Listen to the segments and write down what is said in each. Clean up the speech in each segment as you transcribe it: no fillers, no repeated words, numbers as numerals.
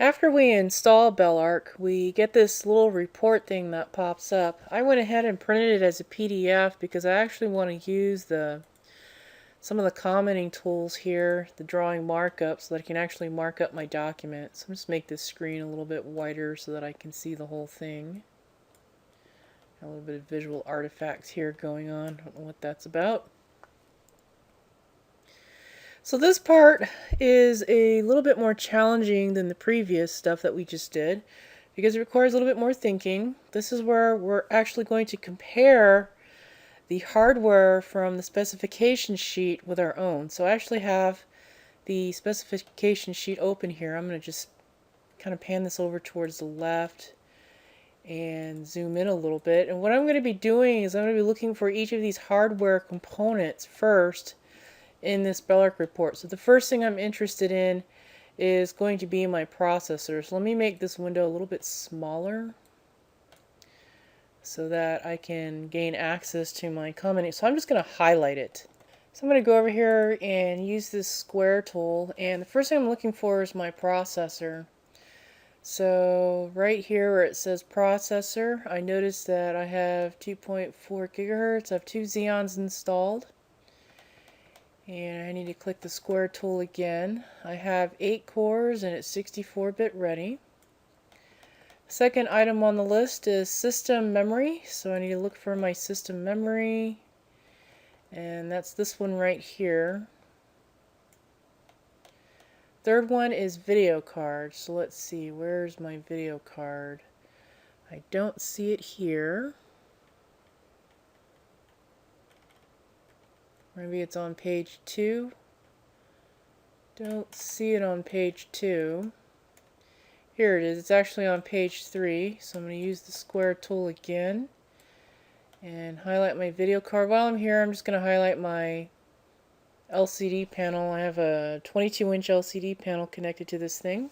After we install Belarc, we get this little report thing that pops up. I went ahead and printed it as a PDF because I actually want to use some of the commenting tools here, the drawing markup, so that I can actually mark up my document. So I'm just make this screen a little bit wider so that I can see the whole thing. A little bit of visual artifacts here going on. I don't know what that's about. So this part is a little bit more challenging than the previous stuff that we just did because it requires a little bit more thinking. This is where we're actually going to compare the hardware from the specification sheet with our own. So I actually have the specification sheet open here. I'm going to just kind of pan this over towards the left and zoom in a little bit. And what I'm going to be doing is I'm going to be looking for each of these hardware components first in this Belarc report. So the first thing I'm interested in is going to be my processor. So let me make this window a little bit smaller so that I can gain access to my commenting. So I'm just going to highlight it. So I'm going to go over here and use this square tool, and the first thing I'm looking for is my processor. So right here where it says processor, I notice that I have 2.4 gigahertz. I have 2 Xeons installed. And I need to click the square tool again. I have 8 cores and it's 64-bit ready. Second item on the list is system memory. So I need to look for my system memory. And that's this one right here. Third one is video card. So let's see, where's my video card? I don't see it here. Maybe it's on page 2. Don't see it on page 2. Here it is. It's actually on page 3. So I'm going to use the square tool again and highlight my video card. While I'm here, I'm just going to highlight my LCD panel. I have a 22-inch LCD panel connected to this thing.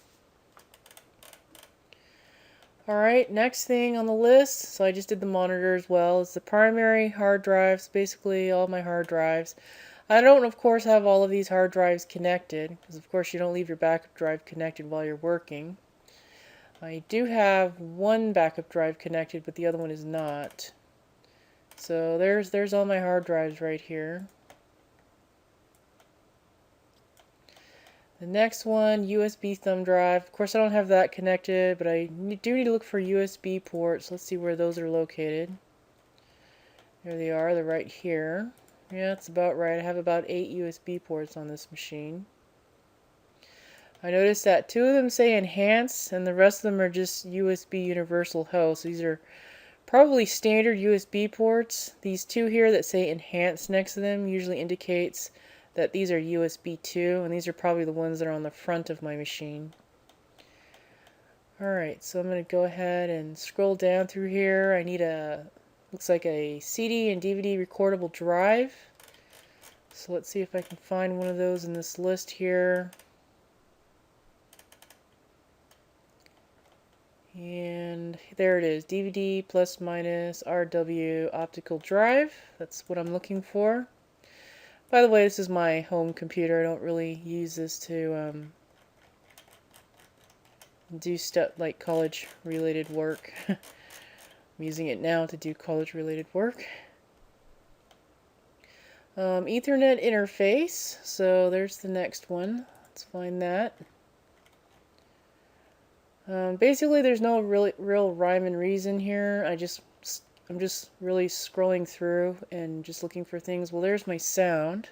Alright, next thing on the list, so I just did the monitor as well, is the primary hard drives, basically all my hard drives. I don't, of course, have all of these hard drives connected, because of course you don't leave your backup drive connected while you're working. I do have one backup drive connected, but the other one is not. So there's all my hard drives right here. The next one, USB thumb drive. Of course, I don't have that connected, but I do need to look for USB ports. Let's see where those are located. There they are. They're right here. Yeah, that's about right. I have about 8 USB ports on this machine. I noticed that 2 of them say enhanced, and the rest of them are just USB universal host. These are probably standard USB ports. These 2 here that say enhanced next to them usually indicates that these are USB 2, and these are probably the ones that are on the front of my machine. Alright, so I'm going to go ahead and scroll down through here. I need looks like a CD and DVD recordable drive. So let's see if I can find one of those in this list here. And there it is, DVD plus minus RW optical drive. That's what I'm looking for. By the way, this is my home computer. I don't really use this to do stuff like college-related work. I'm using it now to do college-related work. Ethernet interface. So there's the next one. Let's find that. Basically, there's no real rhyme and reason here. I'm just really scrolling through and just looking for things. Well, there's my sound.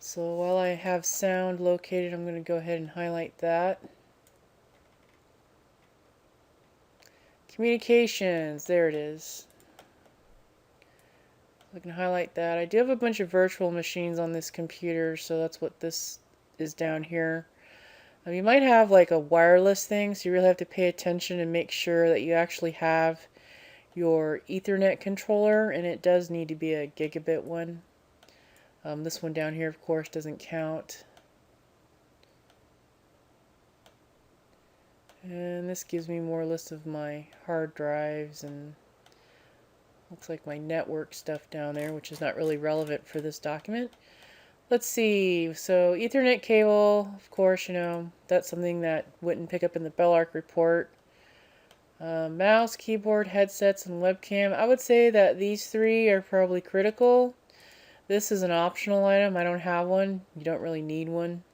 So while I have sound located, I'm going to go ahead and highlight that. Communications, there it is. I can highlight that. I do have a bunch of virtual machines on this computer, so that's what this is down here. You might have like a wireless thing, so you really have to pay attention and make sure that you actually have your Ethernet controller, and it does need to be a gigabit one. This one down here, of course, doesn't count. And this gives me more list of my hard drives, and looks like my network stuff down there, which is not really relevant for this document. Let's see, so Ethernet cable, of course, that's something that wouldn't pick up in the Belarc report. Mouse, keyboard, headsets, and webcam. I would say that these three are probably critical. This is an optional item. I don't have one. You don't really need one.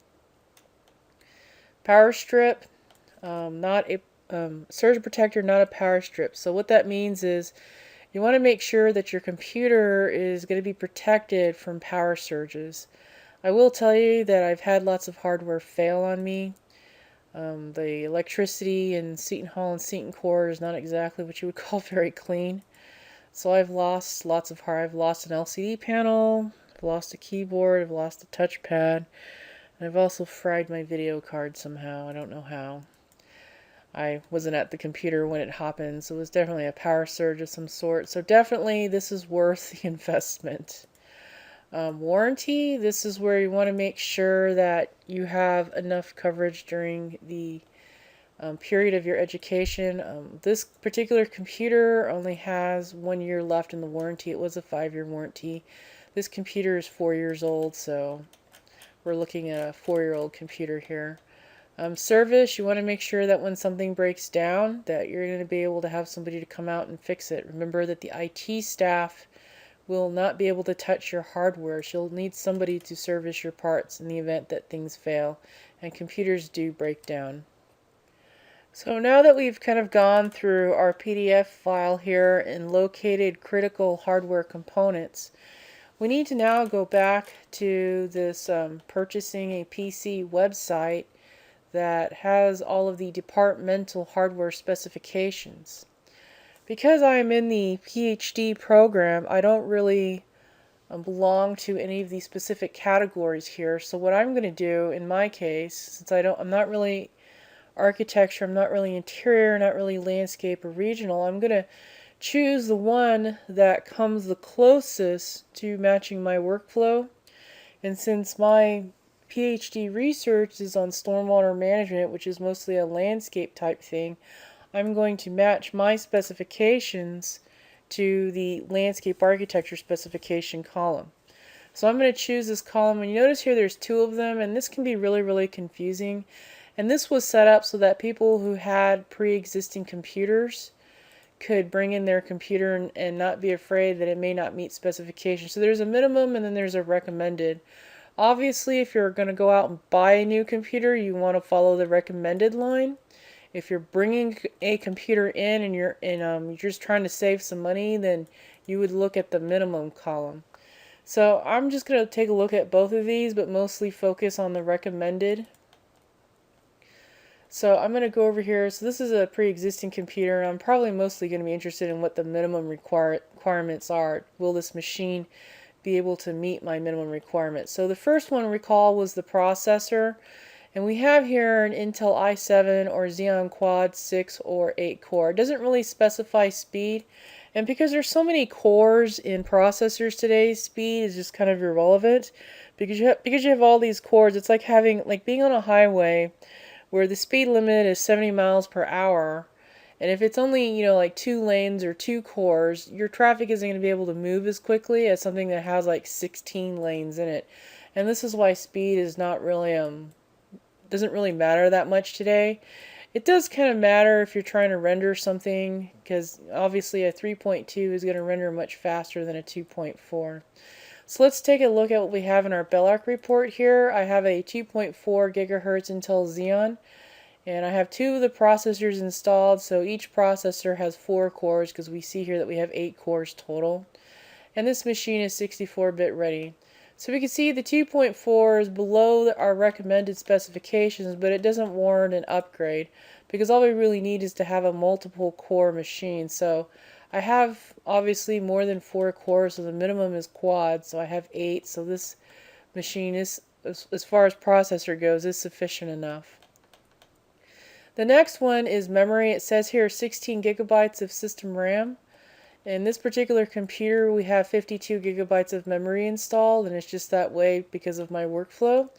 Power strip, not a surge protector, not a power strip. So what that means is you want to make sure that your computer is going to be protected from power surges. I will tell you that I've had lots of hardware fail on me. The electricity in Seton Hall and Seton Core is not exactly what you would call very clean. So I've lost lots of hardware. I've lost an LCD panel, I've lost a keyboard, I've lost a touchpad, and I've also fried my video card somehow. I don't know how. I wasn't at the computer when it happened, so it was definitely a power surge of some sort. So definitely this is worth the investment. Warranty, this is where you want to make sure that you have enough coverage during the period of your education. This particular computer only has 1 year left in the warranty. It was a 5-year warranty. This computer is 4 years old, so we're looking at a 4-year-old computer here. Service, you want to make sure that when something breaks down that you're going to be able to have somebody to come out and fix it. Remember that the IT staff will not be able to touch your hardware. You'll need somebody to service your parts in the event that things fail, and computers do break down. So now that we've kind of gone through our PDF file here and located critical hardware components, we need to now go back to this purchasing a PC website that has all of the departmental hardware specifications. Because I am in the PhD program, I don't really belong to any of these specific categories here. So what I'm going to do in my case, since I'm not really architecture, I'm not really interior, not really landscape or regional, I'm going to choose the one that comes the closest to matching my workflow. And since my PhD research is on stormwater management, which is mostly a landscape type thing, I'm going to match my specifications to the landscape architecture specification column. So I'm going to choose this column, and you notice here there's 2 of them, and this can be really confusing. And this was set up so that people who had pre-existing computers could bring in their computer and not be afraid that it may not meet specifications. So there's a minimum and then there's a recommended. Obviously, if you're going to go out and buy a new computer, you want to follow the recommended line. If you're bringing a computer in and you're just trying to save some money, then you would look at the minimum column. So I'm just going to take a look at both of these, but mostly focus on the recommended. So I'm going to go over here. So this is a pre-existing computer, and I'm probably mostly going to be interested in what the minimum requirements are. Will this machine be able to meet my minimum requirements? So the first one, recall, was the processor. And we have here an Intel i7 or Xeon Quad 6 or 8 core. It doesn't really specify speed. And because there's so many cores in processors today, speed is just kind of irrelevant. Because you have all these cores, it's like being on a highway where the speed limit is 70 miles per hour. And if it's only, like 2 lanes or 2 cores, your traffic isn't going to be able to move as quickly as something that has like 16 lanes in it. And this is why speed is not really doesn't really matter that much today. It does kind of matter if you're trying to render something, because obviously a 3.2 is going to render much faster than a 2.4. So let's take a look at what we have in our Belarc report here. I have a 2.4 gigahertz Intel Xeon, and I have 2 of the processors installed, so each processor has 4 cores, because we see here that we have 8 cores total. And this machine is 64-bit ready. So we can see the 2.4 is below our recommended specifications, but it doesn't warrant an upgrade because all we really need is to have a multiple core machine. So I have obviously more than 4 cores, so the minimum is quad, so I have 8. So this machine is, as far as processor goes, is sufficient enough. The next one is memory. It says here 16 gigabytes of system RAM. In this particular computer, we have 52 gigabytes of memory installed, and it's just that way because of my workflow.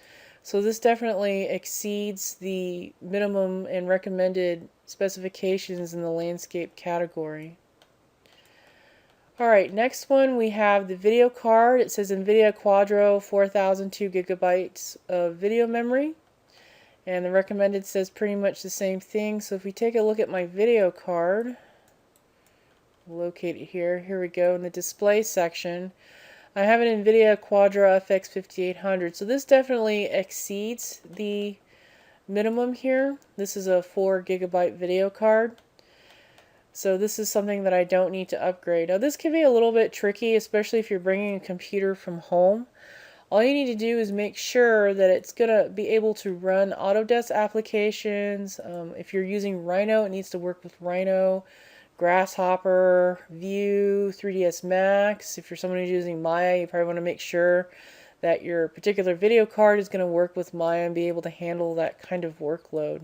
So this definitely exceeds the minimum and recommended specifications in the landscape category. Alright, next one we have the video card. It says NVIDIA Quadro 4002 gigabytes of video memory. And the recommended says pretty much the same thing. So if we take a look at my video card, locate it here. Here we go in the display section. I have an NVIDIA Quadro FX 5800. So this definitely exceeds the minimum here. This is a 4 gigabyte video card. So this is something that I don't need to upgrade. Now this can be a little bit tricky, especially if you're bringing a computer from home. All you need to do is make sure that it's going to be able to run Autodesk applications. If you're using Rhino, it needs to work with Rhino, Grasshopper, Vue, 3ds Max. If you're someone who's using Maya, you probably want to make sure that your particular video card is going to work with Maya and be able to handle that kind of workload.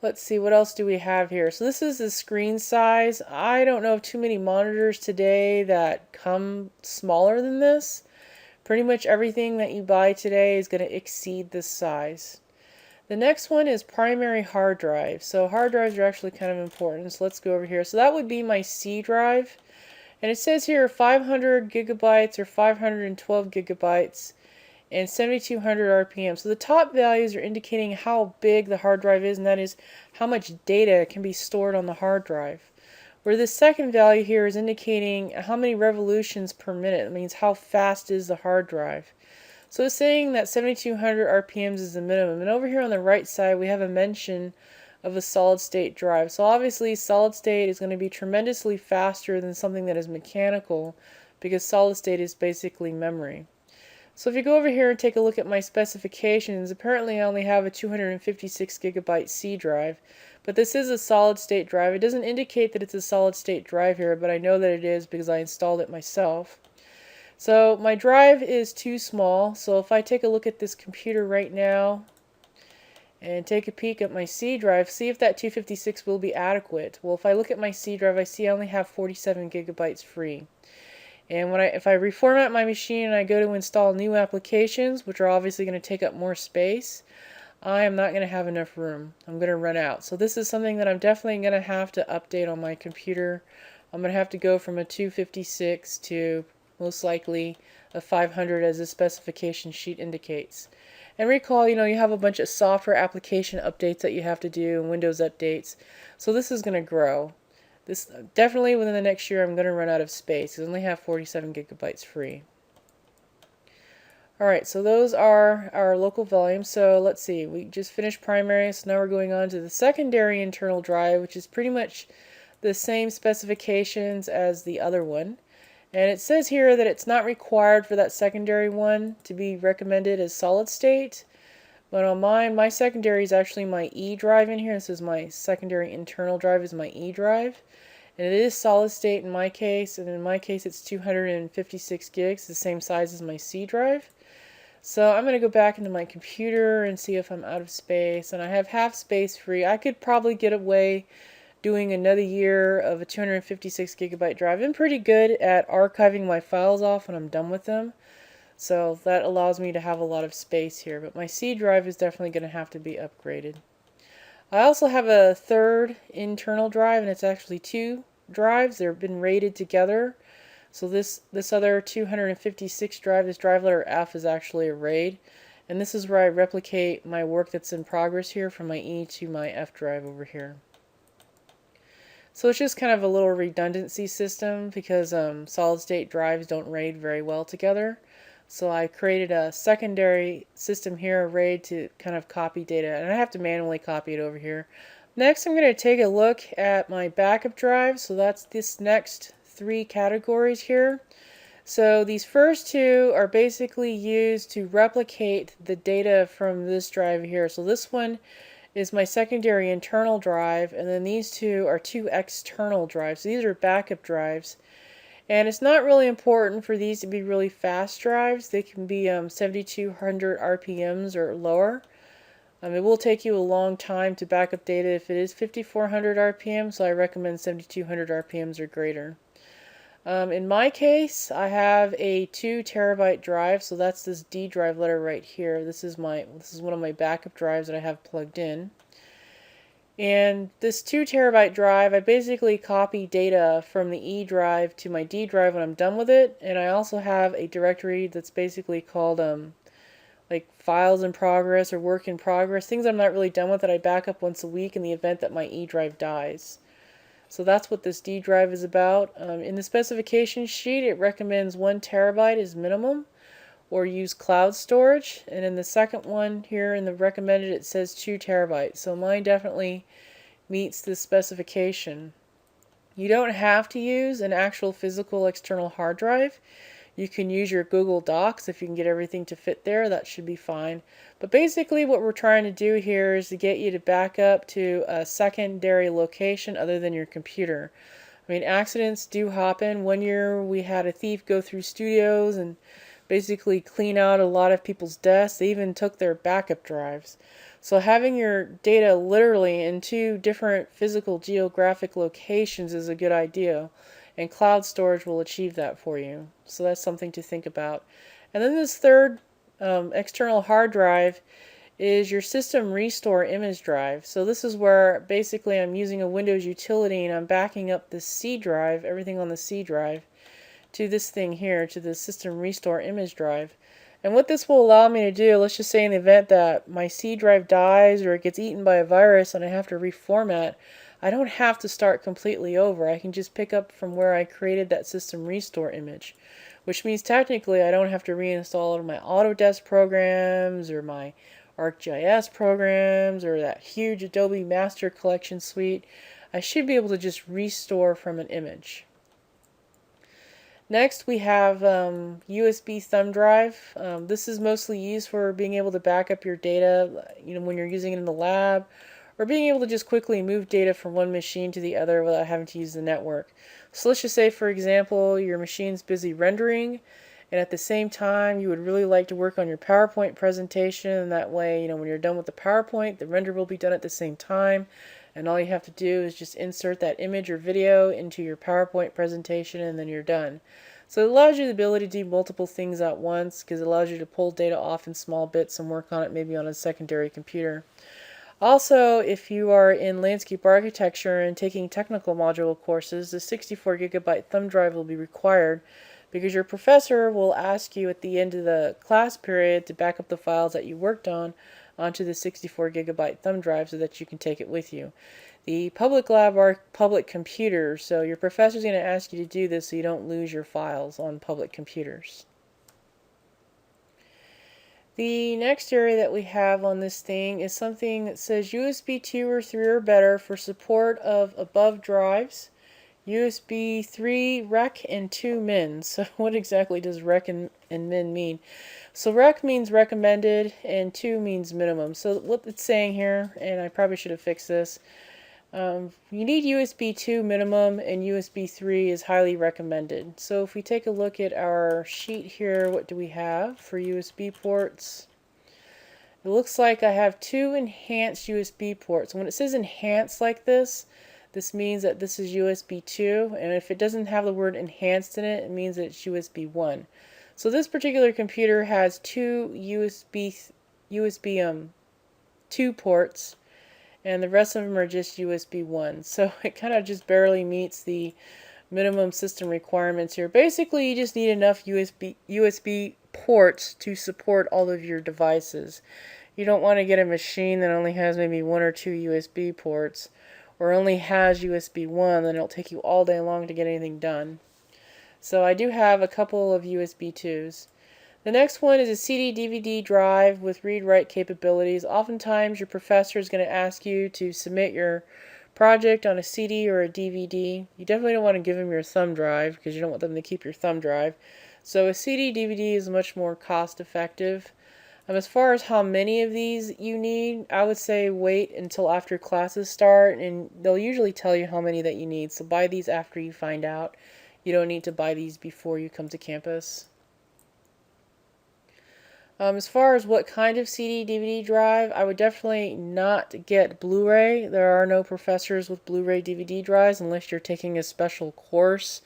Let's see, what else do we have here? So this is the screen size. I don't know of too many monitors today that come smaller than this. Pretty much everything that you buy today is going to exceed this size. The next one is primary hard drive. So hard drives are actually kind of important. So let's go over here. So that would be my C drive. And it says here 500 gigabytes or 512 gigabytes. And 7200 RPM. So the top values are indicating how big the hard drive is, and that is how much data can be stored on the hard drive. Where the second value here is indicating how many revolutions per minute. It means how fast is the hard drive. So it's saying that 7200 RPMs is the minimum. And over here on the right side we have a mention of a solid state drive. So obviously solid state is going to be tremendously faster than something that is mechanical, because solid state is basically memory. So if you go over here and take a look at my specifications, apparently I only have a 256 gigabyte C drive, but this is a solid state drive. It doesn't indicate that it's a solid state drive here, but I know that it is because I installed it myself. So my drive is too small, so if I take a look at this computer right now and take a peek at my C drive, see if that 256 will be adequate. Well, if I look at my C drive, I see I only have 47 gigabytes free. And if I reformat my machine and I go to install new applications, which are obviously going to take up more space, I am not going to have enough room. I'm going to run out. So this is something that I'm definitely going to have to update on my computer. I'm going to have to go from a 256 to most likely a 500 as the specification sheet indicates. And recall, you have a bunch of software application updates that you have to do and Windows updates. So this is going to grow. This definitely within the next year I'm going to run out of space. I only have 47 gigabytes free. Alright, so those are our local volumes. So let's see, we just finished primary, so now we're going on to the secondary internal drive, which is pretty much the same specifications as the other one. And it says here that it's not required for that secondary one to be recommended as solid state. But on mine, my secondary is actually my E drive in here. This is my secondary internal drive is my E drive. And it is solid state in my case, and in my case it's 256 gigs, the same size as my C drive. So I'm going to go back into my computer and see if I'm out of space, and I have half space free. I could probably get away doing another year of a 256 gigabyte drive. I'm pretty good at archiving my files off when I'm done with them. So that allows me to have a lot of space here, but my C drive is definitely going to have to be upgraded. I also have a third internal drive, and it's actually two drives. They've been rated together. So this other 256 drive, this drive letter F, is actually a RAID. And this is where I replicate my work that's in progress here from my E to my F drive over here. So it's just kind of a little redundancy system because solid state drives don't RAID very well together. So I created a secondary system here, a RAID, to kind of copy data, and I have to manually copy it over here. Next I'm going to take a look at my backup drive. So that's this next three categories here. So these first two are basically used to replicate the data from this drive here. So this one is my secondary internal drive, and then these two are two external drives. So these are backup drives. And it's not really important for these to be really fast drives. They can be 7200 RPMs or lower. It will take you a long time to back up data if it is 5400 RPM, so I recommend 7200 RPMs or greater. In my case, I have a 2 terabyte drive, so that's this D drive letter right here. This is one of my backup drives that I have plugged in. And this 2 terabyte drive, I basically copy data from the E drive to my D drive when I'm done with it. And I also have a directory that's basically called like files in progress or work in progress, things I'm not really done with that I back up once a week in the event that my E drive dies. So that's what this D drive is about. In the specification sheet, it recommends 1 terabyte as minimum, or use cloud storage. And in the second one here in the recommended, it says 2 terabytes. So mine definitely meets this specification. You don't have to use an actual physical external hard drive. You can use your Google Docs if you can get everything to fit there. That should be fine. But basically what we're trying to do here is to get you to back up to a secondary location other than your computer. I mean, accidents do happen. One year we had a thief go through studios and basically clean out a lot of people's desks. They even took their backup drives. So having your data literally in 2 different physical geographic locations is a good idea. And cloud storage will achieve that for you. So that's something to think about. And then this third external hard drive is your system restore image drive. So this is where basically I'm using a Windows utility and I'm backing up this C drive, everything on the C drive, to this thing here, to the system restore image drive. And what this will allow me to do, let's just say in the event that my C drive dies or it gets eaten by a virus and I have to reformat, I don't have to start completely over. I can just pick up from where I created that system restore image, which means technically I don't have to reinstall all of my Autodesk programs or my ArcGIS programs or that huge Adobe Master Collection suite. I should be able to just restore from an image. Next we have USB thumb drive. This is mostly used for being able to back up your data, when you're using it in the lab, or being able to just quickly move data from one machine to the other without having to use the network. So let's just say, for example, your machine's busy rendering, and at the same time you would really like to work on your PowerPoint presentation, and that way, when you're done with the PowerPoint, the render will be done at the same time. And all you have to do is just insert that image or video into your PowerPoint presentation and then you're done. So it allows you the ability to do multiple things at once because it allows you to pull data off in small bits and work on it maybe on a secondary computer. Also, if you are in landscape architecture and taking technical module courses, the 64 gigabyte thumb drive will be required because your professor will ask you at the end of the class period to back up the files that you worked on onto the 64 gigabyte thumb drive so that you can take it with you. The public lab are public computers, so your professor is going to ask you to do this so you don't lose your files on public computers. The next area that we have on this thing is something that says USB 2 or 3 or better for support of above drives, USB 3 rec and 2 min. So what exactly does rec and min mean? So rec means recommended and 2 means minimum. So what it's saying here, and I probably should have fixed this, you need USB 2 minimum and USB 3 is highly recommended. So if we take a look at our sheet here, what do we have for USB ports? It looks like I have 2 enhanced USB ports. When it says enhanced like this means that this is USB 2, and if it doesn't have the word enhanced in it, it means that it's USB 1. So this particular computer has 2 USB 2 ports, and the rest of them are just USB 1. So it kind of just barely meets the minimum system requirements here. Basically, you just need enough USB ports to support all of your devices. You don't want to get a machine that only has maybe 1 or 2 USB ports, or only has USB 1, then it'll take you all day long to get anything done. So I do have a couple of USB 2s. The next one is a CD/DVD drive with read-write capabilities. Oftentimes your professor is going to ask you to submit your project on a CD or a DVD. You definitely don't want to give them your thumb drive because you don't want them to keep your thumb drive. So a CD/DVD is much more cost-effective. As far as how many of these you need, I would say wait until after classes start, and they'll usually tell you how many that you need. So buy these after you find out. You don't need to buy these before you come to campus. As far as what kind of CD/DVD drive, I would definitely not get Blu-ray. There are no professors with Blu-ray DVD drives unless you're taking a special course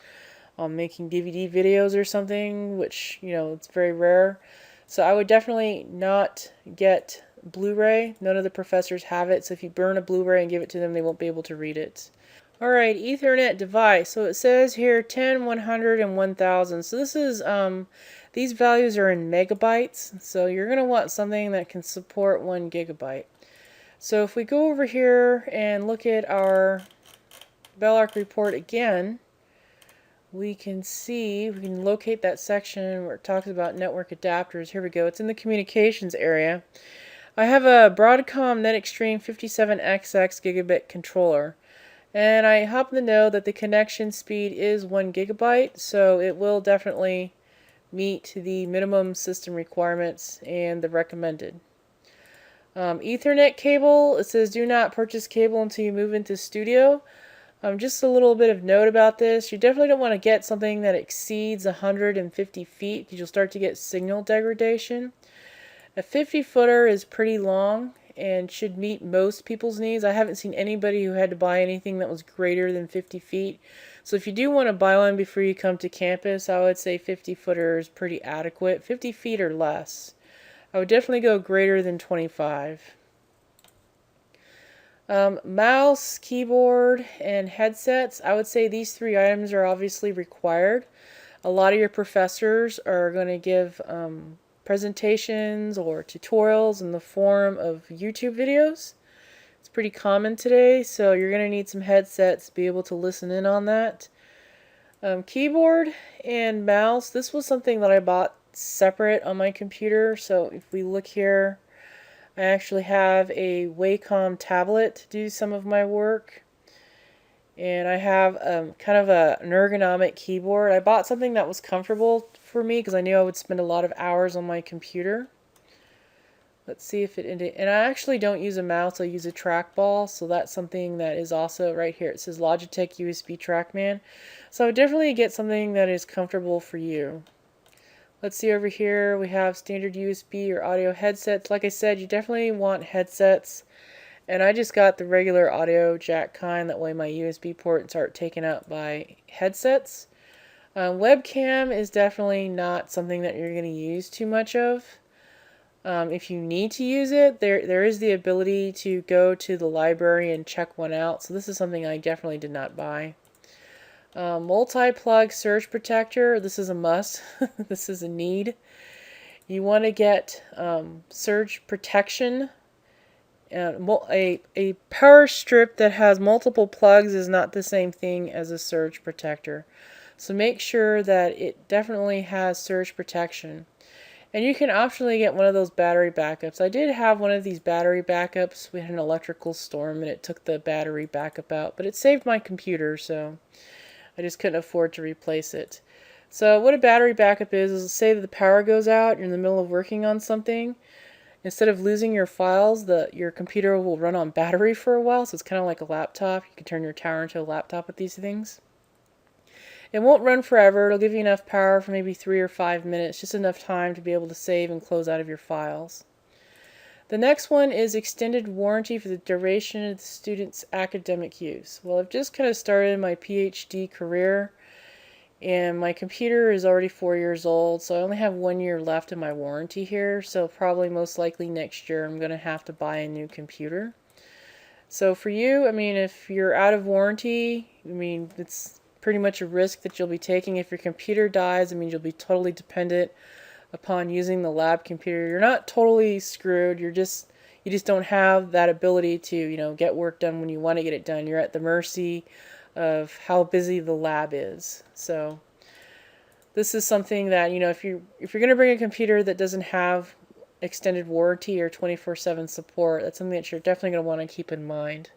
on making DVD videos or something, which, it's very rare. So I would definitely not get Blu-ray. None of the professors have it, so if you burn a Blu-ray and give it to them, they won't be able to read it. Alright, Ethernet device. So it says here 10, 100, and 1000. So this is, these values are in megabytes. So you're going to want something that can support 1 gigabyte. So if we go over here and look at our Belarc report again, we can locate that section where it talks about network adapters. Here we go. It's in the communications area. I have a Broadcom NetExtreme 57XX gigabit controller. And I happen to know that the connection speed is 1 gigabyte, so it will definitely meet the minimum system requirements and the recommended. Ethernet cable, it says do not purchase cable until you move into Studio. Just a little bit of note about this. You definitely don't want to get something that exceeds 150 feet because you'll start to get signal degradation. A 50-footer is pretty long and should meet most people's needs. I haven't seen anybody who had to buy anything that was greater than 50 feet. So if you do want to buy one before you come to campus, I would say 50-footer is pretty adequate. 50 feet or less. I would definitely go greater than 25. Mouse, keyboard, and headsets. I would say these 3 items are obviously required. A lot of your professors are going to give presentations or tutorials in the form of YouTube videos. It's pretty common today, so you're going to need some headsets to be able to listen in on that. Keyboard and mouse. This was something that I bought separate on my computer, so if we look here, I actually have a Wacom tablet to do some of my work. And I have kind of an ergonomic keyboard. I bought something that was comfortable for me because I knew I would spend a lot of hours on my computer. Let's see if it ended. And I actually don't use a mouse, I use a trackball. So that's something that is also right here. It says Logitech USB TrackMan. So I would definitely get something that is comfortable for you. Let's see over here, we have standard USB or audio headsets. Like I said, you definitely want headsets. And I just got the regular audio jack kind, that way my USB ports aren't taken up by headsets. Webcam is definitely not something that you're going to use too much of. If you need to use it, there is the ability to go to the library and check one out. So this is something I definitely did not buy. Multi-plug surge protector, this is a must. This is a need. You want to get surge protection. A power strip that has multiple plugs is not the same thing as a surge protector. So make sure that it definitely has surge protection. And you can optionally get one of those battery backups. I did have one of these battery backups. We had an electrical storm and it took the battery backup out. But it saved my computer, so I just couldn't afford to replace it. So what a battery backup is say that the power goes out, you're in the middle of working on something. Instead of losing your files, your computer will run on battery for a while, so it's kind of like a laptop. You can turn your tower into a laptop with these things. It won't run forever. It'll give you enough power for maybe 3 or 5 minutes, just enough time to be able to save and close out of your files. The next one is extended warranty for the duration of the student's academic use. Well, I've just kind of started my PhD career, and my computer is already 4 years old, so I only have 1 year left in my warranty here, so probably most likely next year I'm going to have to buy a new computer. So for you, I mean, if you're out of warranty, I mean, it's pretty much a risk that you'll be taking. If your computer dies, I mean, you'll be totally dependent upon using the lab computer. You're not totally screwed, you just don't have that ability to, get work done when you want to get it done. You're at the mercy of how busy the lab is. So this is something that, if you're going to bring a computer that doesn't have extended warranty or 24/7 support, that's something that you're definitely going to want to keep in mind.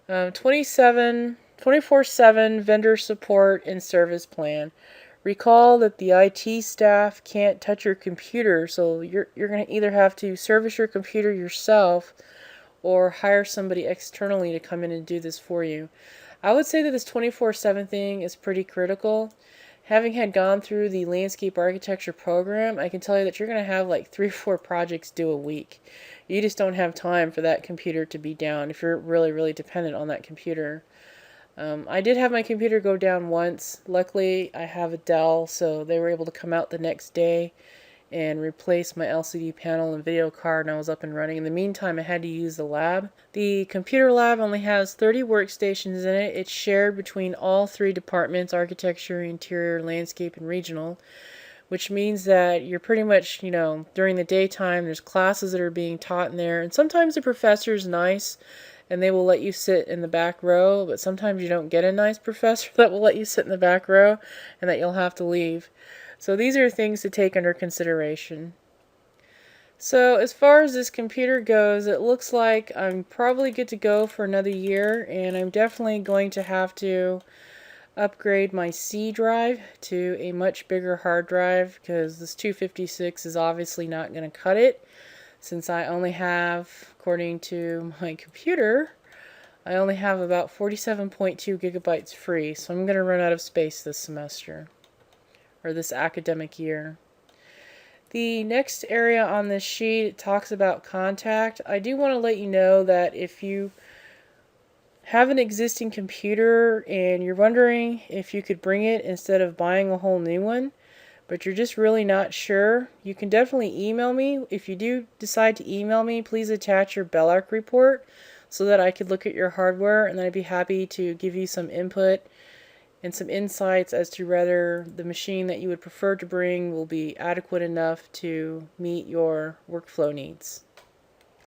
24/7 vendor support and service plan. Recall that the IT staff can't touch your computer, so you're going to either have to service your computer yourself or hire somebody externally to come in and do this for you. I would say that this 24/7 thing is pretty critical. Having had gone through the landscape architecture program, I can tell you that you're going to have like 3 or 4 projects due a week. You just don't have time for that computer to be down if you're really, really dependent on that computer. I did have my computer go down once. Luckily, I have a Dell, so they were able to come out the next day and replace my LCD panel and video card, and I was up and running. In the meantime, I had to use the lab. The computer lab only has 30 workstations in it. It's shared between all three departments: architecture, interior, landscape, and regional, which means that you're pretty much, during the daytime, there's classes that are being taught in there, and sometimes the professor's nice and they will let you sit in the back row, but sometimes you don't get a nice professor that will let you sit in the back row and that you'll have to leave. So these are things to take under consideration. So as far as this computer goes, it looks like I'm probably good to go for another year, and I'm definitely going to have to upgrade my C drive to a much bigger hard drive, because this 256 is obviously not going to cut it, since I only have, according to my computer, I only have about 47.2 gigabytes free, so I'm going to run out of space this semester, or this academic year. The next area on this sheet talks about contact. I do want to let you know that if you have an existing computer and you're wondering if you could bring it instead of buying a whole new one, but you're just really not sure, you can definitely email me. If you do decide to email me, please attach your Belarc report so that I could look at your hardware, and then I'd be happy to give you some input and some insights as to whether the machine that you would prefer to bring will be adequate enough to meet your workflow needs.